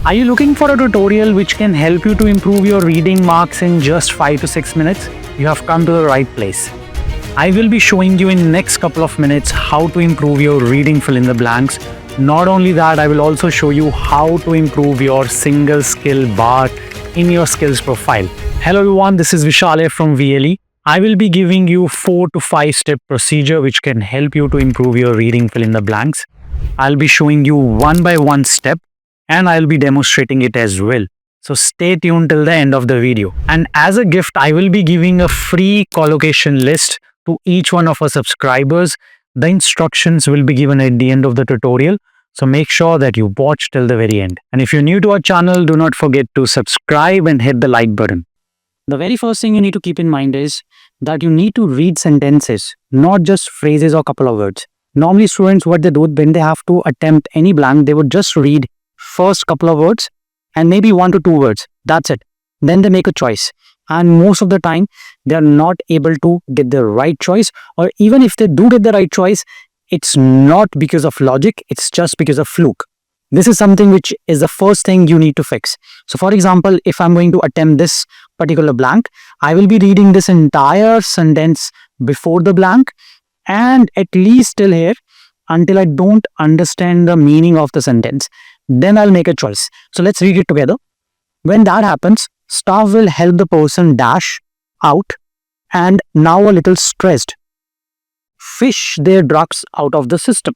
Are you looking for a tutorial which can help you to improve your reading marks in just 5 to 6 minutes? You have come to the right place. I will be showing you in next couple of minutes how to improve your reading fill in the blanks. Not only that, I will also show you how to improve your single skill bar in your skills profile. Hello everyone, this is Vishal from VLE. I will be giving you 4 to 5 step procedure which can help you to improve your reading fill in the blanks. I'll be showing you one by one step and I'll be demonstrating it as well. So stay tuned till the end of the video. And as a gift, I will be giving a free collocation list to each one of our subscribers. The instructions will be given at the end of the tutorial. So make sure that you watch till the very end. And if you're new to our channel, do not forget to subscribe and hit the like button. The very first thing you need to keep in mind is that you need to read sentences, not just phrases or couple of words. Normally students, what they do when they have to attempt any blank, they would just read first couple of words and maybe 1 to 2 words. That's it. Then they make a choice. And most of the time, they are not able to get the right choice, or even if they do get the right choice, it's not because of logic, it's just because of fluke. This is something which is the first thing you need to fix. So for example, if I'm going to attempt this particular blank, I will be reading this entire sentence before the blank and at least till here until I don't understand the meaning of the sentence. Then I'll make a choice. So let's read it together. When that happens, staff will help the person dash out and now a little stressed, fish their drugs out of the system.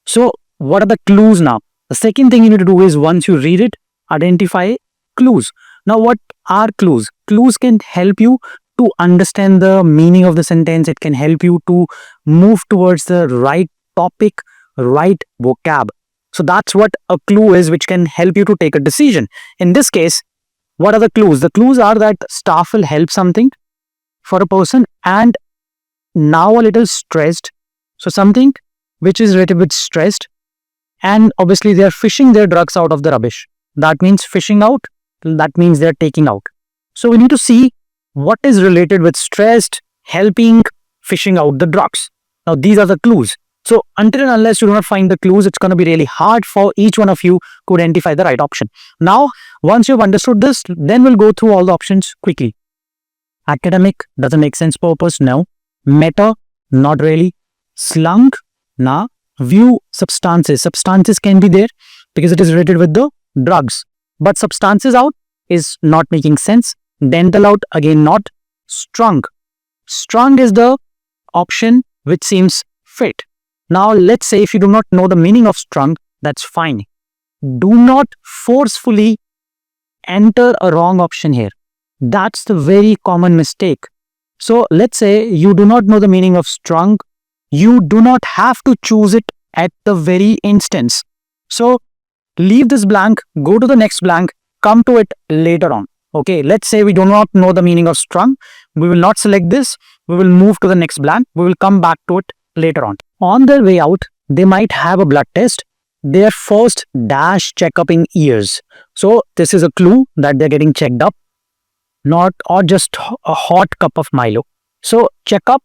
So what are the clues now? The second thing you need to do is once you read it, identify clues. Now what are clues? Clues can help you to understand the meaning of the sentence. It can help you to move towards the right topic, right vocab. So that's what a clue is, which can help you to take a decision. In this case, what are the clues? The clues are that staff will help something for a person and now a little stressed. So something which is related with stressed, and obviously they are fishing their drugs out of the rubbish. That means fishing out, that means they are taking out. So we need to see what is related with stressed, helping, fishing out the drugs. Now these are the clues. So until and unless you do not find the clues, it's going to be really hard for each one of you to identify the right option. Now, once you've understood this, then we'll go through all the options quickly. Academic, doesn't make sense, purpose, no. Meta, not really. Slung, nah. View, substances. Substances can be there because it is related with the drugs. But substances out is not making sense. Dental out, again not. Strung. Strung is the option which seems fit. Now, let's say if you do not know the meaning of strung, that's fine. Do not forcefully enter a wrong option here. That's the very common mistake. So, let's say you do not know the meaning of strung. You do not have to choose it at the very instance. So, leave this blank, go to the next blank, come to it later on. Okay, let's say we do not know the meaning of strung. We will not select this. We will move to the next blank. We will come back to it later on. On their way out, they might have a blood test. Their first dash checkup in ears. So this is a clue that they're getting checked up, not or just a hot cup of Milo. So checkup,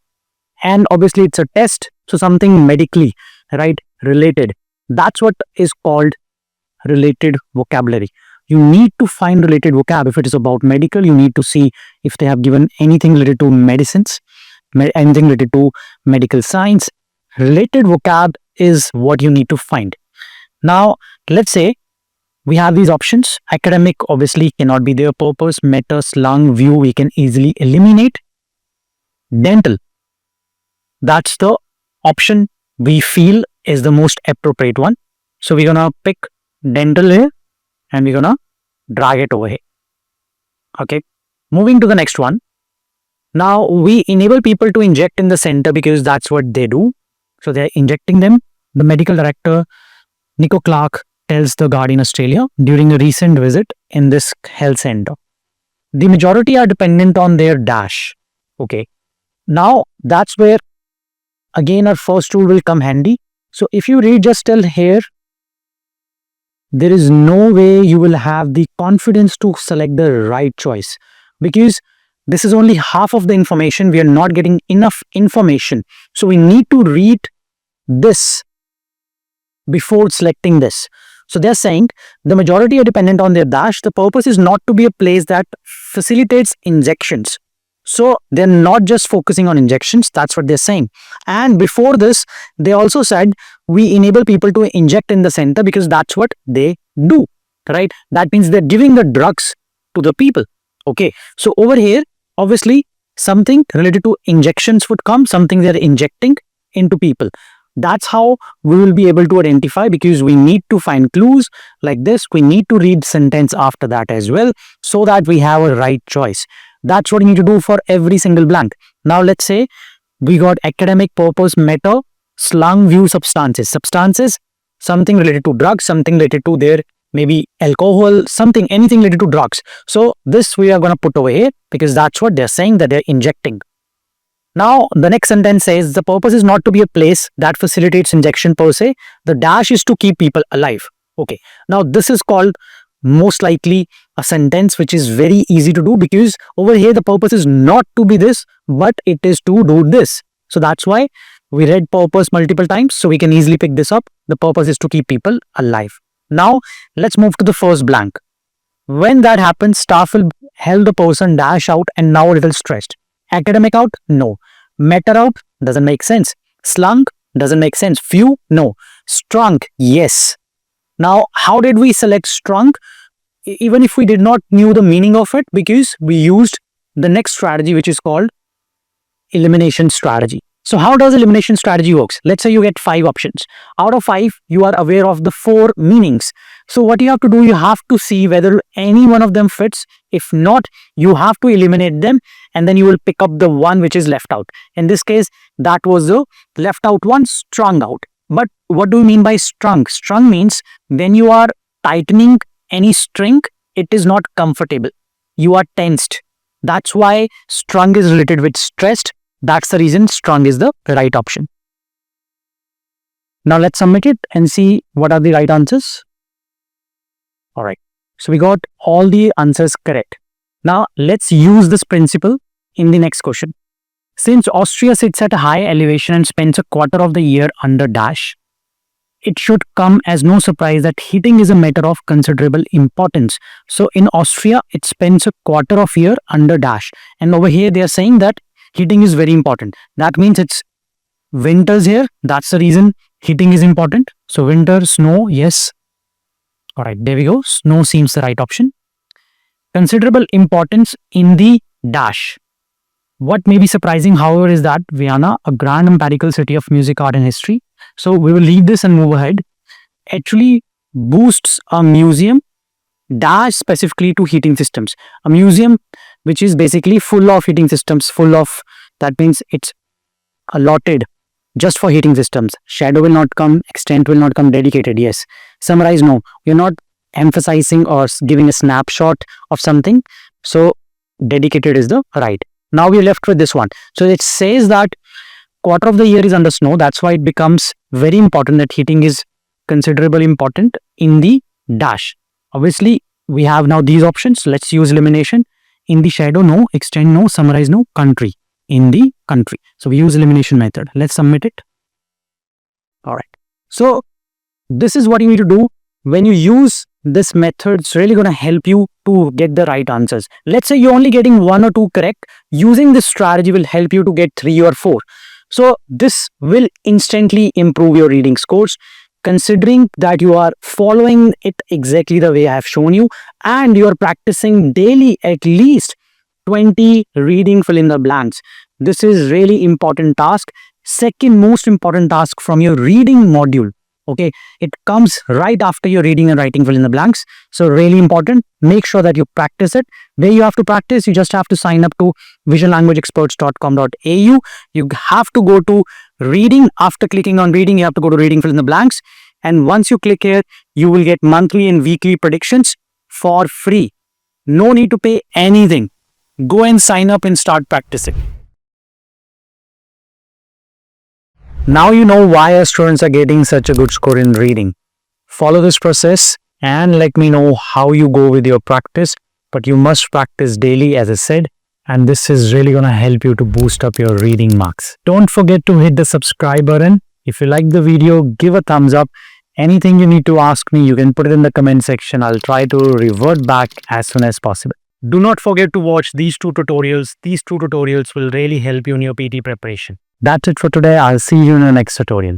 and obviously it's a test. So something medically, right, related. That's what is called related vocabulary. You need to find related vocab. If it is about medical, you need to see if they have given anything related to medicines, anything related to medical science. Related vocab is what you need to find. Now, let's say we have these options. Academic obviously cannot be their purpose. Meta, slung, view, we can easily eliminate. Dental, that's the option we feel is the most appropriate one. So we're gonna pick dental here and we're gonna drag it over here. Okay, moving to the next one. Now we enable people to inject in the center because that's what they do. So they're injecting them. The medical director, Nico Clark, tells the Guardian Australia during a recent visit in this health center. The majority are dependent on their dash. Okay. Now that's where again our first rule will come handy. So if you read just till here, there is no way you will have the confidence to select the right choice because this is only half of the information. We are not getting enough information. So we need to read this before selecting this. So they're saying the majority are dependent on their dash. The purpose is not to be a place that facilitates injections. So they're not just focusing on injections. That's what they're saying. And before this, they also said we enable people to inject in the center because that's what they do, right? That means they're giving the drugs to the people. Okay. So over here, obviously, something related to injections would come, something they're injecting into people. That's how we will be able to identify, because we need to find clues like this. We need to read sentence after that as well, so that we have a right choice. That's what you need to do for every single blank. Now let's say we got academic purpose, matter, slung, view, substances. Substances, something related to drugs, something related to their maybe alcohol, something, anything related to drugs. So this we are going to put over here because that's what they're saying, that they're injecting. Now, the next sentence says the purpose is not to be a place that facilitates injection per se. The dash is to keep people alive. Okay. Now, this is called most likely a sentence which is very easy to do, because over here the purpose is not to be this, but it is to do this. So that's why we read purpose multiple times. So we can easily pick this up. The purpose is to keep people alive. Now, let's move to the first blank. When that happens, staff will help the person dash out and now a little stressed. Academic out? No. Matter out? Doesn't make sense. Slung? Doesn't make sense. Few? No. Strung? Yes. Now, how did we select strung? Even if we did not knew the meaning of it, because we used the next strategy, which is called elimination strategy. So how does elimination strategy works? Let's say you get 5 options. Out of 5, you are aware of the 4 meanings. So what you have to do, you have to see whether any one of them fits. If not, you have to eliminate them, and then you will pick up the one which is left out. In this case, that was the left out one, strung out. But what do you mean by strung? Strung means when you are tightening any string, it is not comfortable. You are tensed. That's why strung is related with stressed. That's the reason strung is the right option. Now let's submit it and see what are the right answers. Alright, so we got all the answers correct. Now let's use this principle in the next question. Since Austria sits at a high elevation and spends a quarter of the year under dash, it should come as no surprise that heating is a matter of considerable importance. So in Austria, it spends a quarter of year under dash. And over here, they are saying that heating is very important. That means it's winters here. That's the reason heating is important. So winter, snow, yes. All right, there we go. Snow seems the right option. Considerable importance in the dash. What may be surprising, however, is that Vienna, a grand empirical city of music, art and history. So we will leave this and move ahead. Actually boosts a museum dash specifically to heating systems. A museum which is basically full of heating systems, that means it's allotted just for heating systems. Shadow will not come, extent will not come, dedicated, yes. Summarize, no. We're not emphasizing or giving a snapshot of something. So dedicated is the right. Now we are left with this one. So it says that quarter of the year is under snow. That's why it becomes very important that heating is considerably important in the dash. Obviously, we have now these options. Let's use elimination. In the shadow, no. Extend, no. Summarize, no. Country. In the country. So we use elimination method. Let's submit it. All right. So this is what you need to do. When you use this method, it's really going to help you to get the right answers. Let's say you're only getting 1 or 2 correct. Using this strategy will help you to get 3 or 4. So this will instantly improve your reading scores, considering that you are following it exactly the way I have shown you, and you are practicing daily at least 20 reading fill in the blanks. This is really important task. Second most important task from your reading module. Okay, it comes right after your reading and writing fill in the blanks. So really important. Make sure that you practice it. Where you have to practice, you just have to sign up to visionlanguageexperts.com.au. You have to go to reading. After clicking on reading, you have to go to reading fill in the blanks. And once you click here, you will get monthly and weekly predictions for free. No need to pay anything. Go and sign up and start practicing. Now you know why our students are getting such a good score in reading. Follow this process and let me know how you go with your practice. But you must practice daily, as I said, and this is really going to help you to boost up your reading marks. Don't forget to hit the subscribe button. If you like the video, give a thumbs up Anything you need to ask me, you can put it in the comment section. I'll try to revert back as soon as possible. Do not forget to watch these two tutorials. These two tutorials will really help you in your PT preparation. That's it for today. I'll see you in the next tutorial.